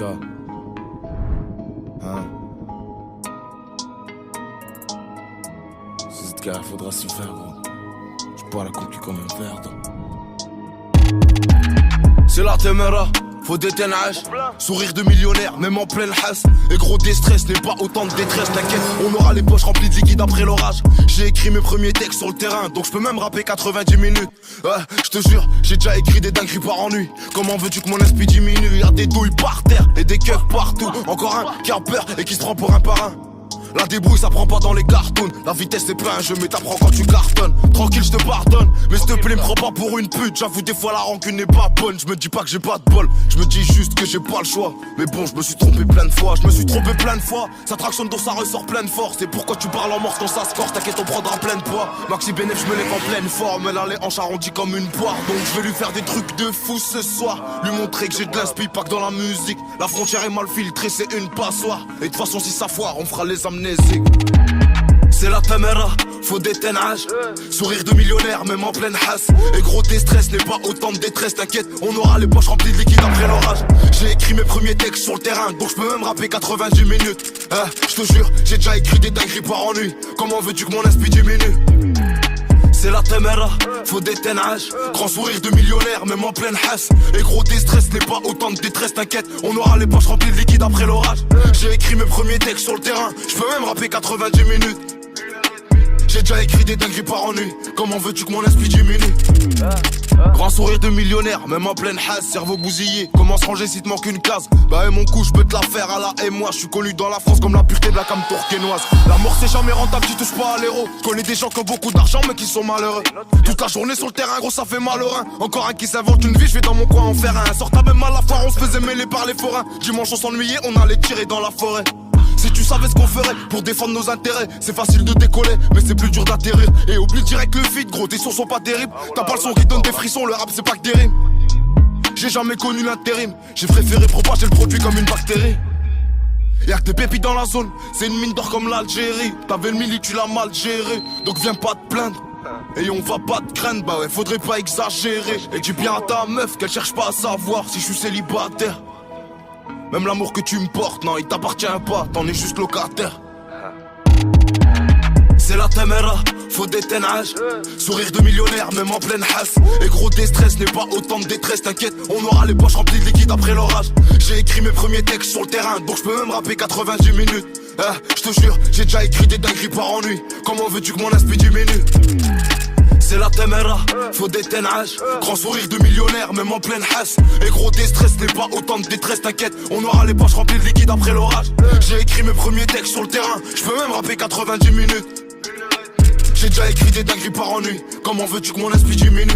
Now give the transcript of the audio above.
ZK. Hein? ZK, faudra s'y faire, gros. Je bois la concu comme un verre, donc. C'est la téméra, faut des ténages. Sourire de millionnaire, même en pleine hasse. Et gros déstress n'est pas autant de détresse, t'inquiète. On aura les poches remplies de liquide après l'orage. J'ai écrit mes premiers textes sur le terrain, donc je peux même rapper 90 minutes. Ouais, je te jure, j'ai déjà écrit des dingueries par ennui. Comment veux-tu que mon esprit diminue? Y'a des douilles par terre et des keufs partout. Encore un qui a peur et qui se prend pour un parrain. La débrouille ça prend pas dans les cartoons. La vitesse c'est pas un jeu mais t'apprends quand tu cartonnes. Tranquille je te pardonne, mais s'il te plaît me prends pas pour une pute. J'avoue des fois la rancune n'est pas bonne. Je me dis pas que j'ai pas de bol, je me dis juste que j'ai pas le choix. Mais bon je me suis trompé plein de fois, Ça tractionne donc ça ressort plein de force. Et pourquoi tu parles en morse quand ça score? T'inquiète on prendra plein de poids. Maxi Bénéf je me lève en pleine forme. Elle a les hanches arrondies comme une poire. Donc je vais lui faire des trucs de fou ce soir. Lui montrer que j'ai de l'inspi, pas que dans la musique. La frontière est mal filtrée, c'est une passoire. Et de toute façon si ça foire on fera les amnésiques. C'est la téméra, faut des ténages. Sourire de millionnaire, même en pleine hasse. Et gros déstress n'est pas autant de détresse. T'inquiète, on aura les poches remplies de liquide après l'orage. J'ai écrit mes premiers textes sur le terrain, donc je peux même rapper 90 minutes. Je te jure, j'ai déjà écrit des dingueries par ennui. Comment veux-tu que mon esprit diminue? C'est la téméra, faut des ténages. Grand sourire de millionnaire, même en pleine hasse. Et gros déstress n'est pas autant de détresse, t'inquiète. On aura les poches remplies de liquide après l'orage. J'ai écrit mes premiers textes sur le terrain, je peux même rapper 90 minutes. J'ai déjà écrit des dingueries par ennui. Comment veux-tu que mon esprit diminue? Grand sourire de millionnaire, même en pleine hasse. Cerveau bousillé, comment se ranger si te manque une case? Bah et mon coup, je peux te la faire à la et moi. Je suis connu dans la France comme la pureté de la cam tourquenoise. La mort c'est jamais rentable, tu touches pas à l'héros. Je connais des gens qui ont beaucoup d'argent mais qui sont malheureux. Toute la journée sur le terrain, gros ça fait mal au rein. Encore un qui s'invente une vie, je vais dans mon coin en faire un. Sorta même à la foire, on se faisait mêler par les forains. Dimanche on s'ennuyait, on allait tirer dans la forêt. Si tu savais ce qu'on ferait pour défendre nos intérêts, c'est facile de décoller, mais c'est plus dur d'atterrir. Et oublie direct le feed, gros, tes sons sont pas terribles. T'as pas le son qui donne des frissons, le rap c'est pas que des rimes. J'ai jamais connu l'intérim, j'ai préféré propager le produit comme une bactérie. Y'a que des pépites dans la zone, c'est une mine d'or comme l'Algérie. T'avais le mili, tu l'as mal géré, donc viens pas te plaindre. Et on va pas te craindre, bah ouais, faudrait pas exagérer. Et dis bien à ta meuf qu'elle cherche pas à savoir si je suis célibataire. Même l'amour que tu me portes, non, il t'appartient pas, t'en es juste locataire. C'est la téméra, faut des ténages. Sourire de millionnaire, même en pleine hasse. Et gros déstress n'est pas autant de détresse, t'inquiète. On aura les poches remplies de liquide après l'orage. J'ai écrit mes premiers textes sur le terrain, donc je peux même rapper 90 minutes. Je te jure, j'ai déjà écrit des dingueries par ennui. Comment veux-tu que mon esprit diminue? C'est la téméra, faut des ténages. Grand sourire de millionnaire, même en pleine hasse. Et gros déstress n'est pas autant de détresse, t'inquiète. On aura les poches remplies de liquide après l'orage. J'ai écrit mes premiers textes sur le terrain, je peux même rapper 90 minutes. J'ai déjà écrit des dingueries par ennui. Comment veux-tu que mon esprit diminue?